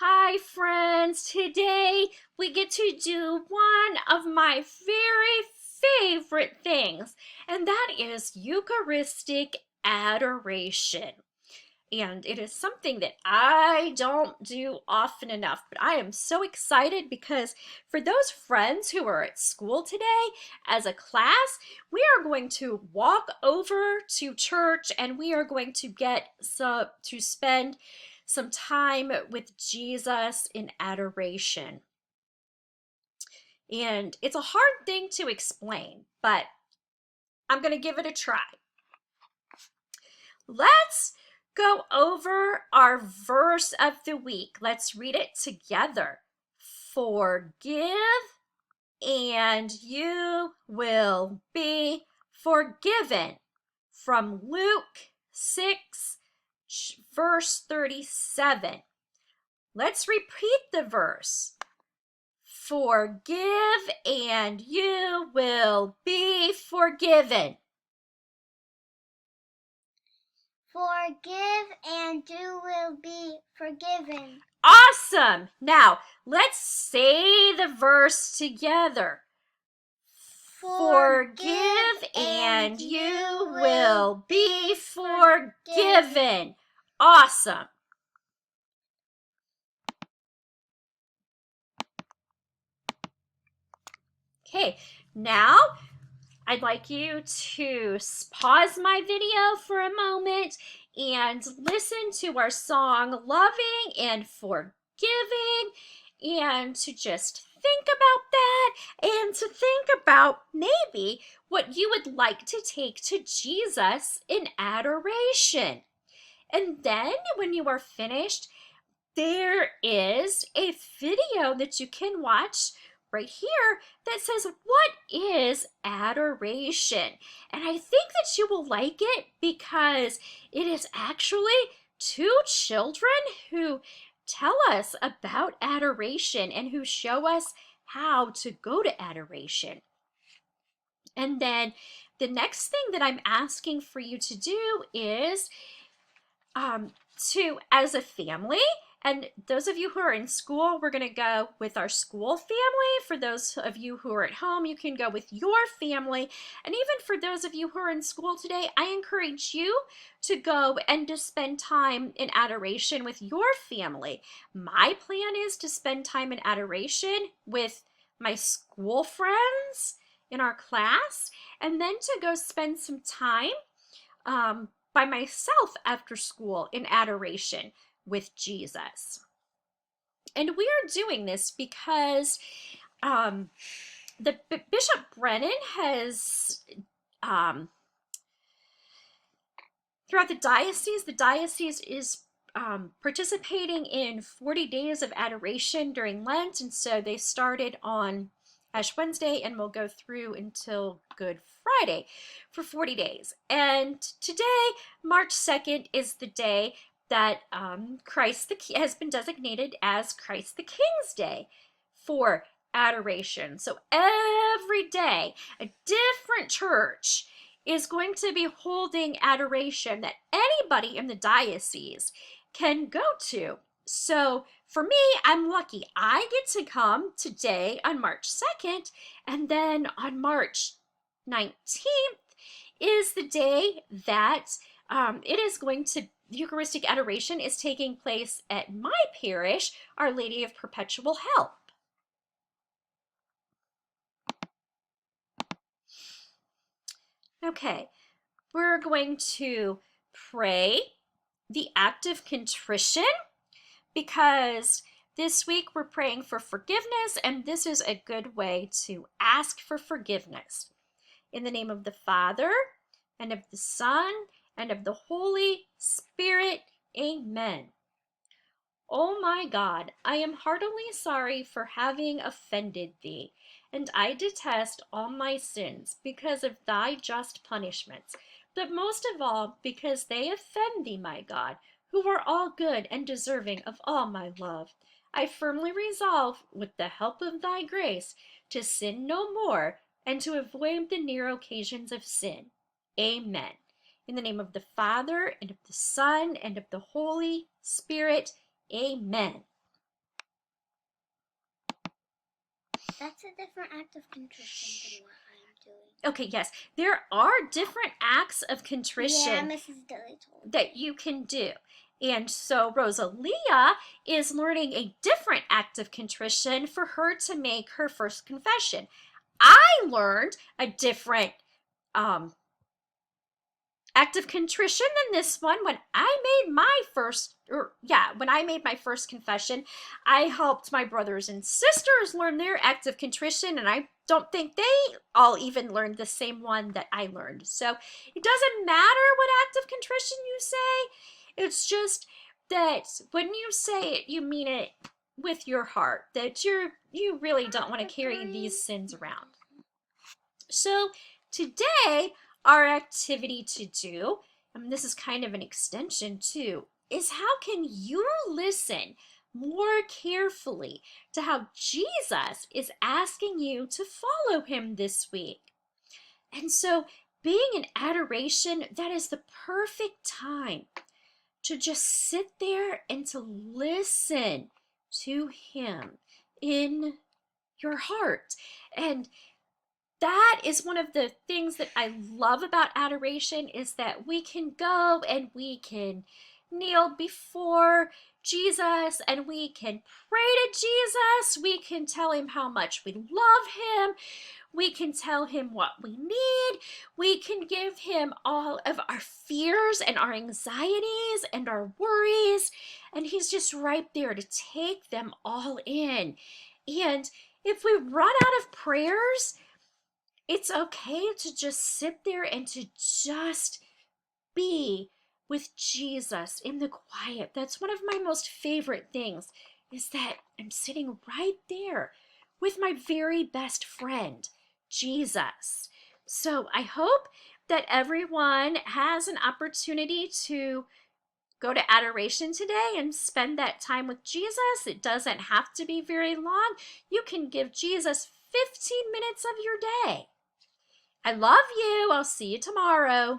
Hi, friends. Today we get to do one of my very favorite things, and that is Eucharistic adoration. And it is something that I don't do often enough, but I am so excited because for those friends who are at school today, as a class, we are going to walk over to church and we are going to get to spend some time with Jesus in adoration. And it's a hard thing to explain, but I'm going to give it a try. Let's go over our verse of the week. Let's read it together. Forgive, and you will be forgiven. From Luke 6, verse 37. Let's repeat the verse. Forgive, and you will be forgiven. Forgive, and you will be forgiven. Awesome! Now, let's say the verse together. Forgive, and you will be forgiven. Awesome. Okay, now I'd like you to pause my video for a moment and listen to our song Loving and Forgiving, and to just think about that and to think about maybe what you would like to take to Jesus in adoration. And then when you are finished, there is a video that you can watch right here that says, what is adoration? And I think that you will like it because it is actually two children who tell us about adoration and who show us how to go to adoration. And then the next thing that I'm asking for you to do is as a family, and those of you who are in school, we're going to go with our school family. For those of you who are at home, you can go with your family. And even for those of you who are in school today, I encourage you to go and to spend time in adoration with your family. My plan is to spend time in adoration with my school friends in our class, and then to go spend some time by myself after school in adoration with Jesus. And we are doing this because Bishop Brennan has, throughout the diocese is participating in 40 days of adoration during Lent. And so they started on Ash Wednesday and will go through until Good Friday for 40 days. And today, March 2nd, is the day that has been designated as Christ the King's Day for adoration. So every day, a different church is going to be holding adoration that anybody in the diocese can go to. So for me, I'm lucky. I get to come today on March 2nd, and then on March 19th is the day that Eucharistic adoration is taking place at my parish, Our Lady of Perpetual Help. Okay, we're going to pray the act of contrition because this week we're praying for forgiveness, and this is a good way to ask for forgiveness. In the name of the Father, and of the Son, and of the Holy Spirit, amen. O my God, I am heartily sorry for having offended thee, and I detest all my sins because of thy just punishments, but most of all because they offend thee, my God, who are all good and deserving of all my love. I firmly resolve, with the help of thy grace, to sin no more, and to avoid the near occasions of sin. Amen. In the name of the Father, and of the Son, and of the Holy Spirit, amen. That's a different act of contrition than what I'm doing. Okay, yes, there are different acts of contrition Yeah, Mrs. Dilly told me. that you can do. And so Rosalia is learning a different act of contrition for her to make her first confession. I learned a different act of contrition than this one when I made my first confession. I helped my brothers and sisters learn their act of contrition, and I don't think they all even learned the same one that I learned. So it doesn't matter what act of contrition you say. It's just that when you say it, you mean it with your heart, that you really don't want to carry these sins around. So today, our activity to do, and this is kind of an extension too, is how can you listen more carefully to how Jesus is asking you to follow him this week. And so being in adoration, that is the perfect time to just sit there and to listen to him in your heart. And that is one of the things that I love about adoration, is that we can go and we can kneel before Jesus and we can pray to Jesus. We can tell him how much we love him. We can tell him what we need. We can give him all of our fears and our anxieties and our worries. And he's just right there to take them all in. And if we run out of prayers, it's okay to just sit there and to just be with Jesus in the quiet. That's one of my most favorite things, is that I'm sitting right there with my very best friend, Jesus. So I hope that everyone has an opportunity to go to adoration today and spend that time with Jesus. It doesn't have to be very long. You can give Jesus 15 minutes of your day. I love you. I'll see you tomorrow.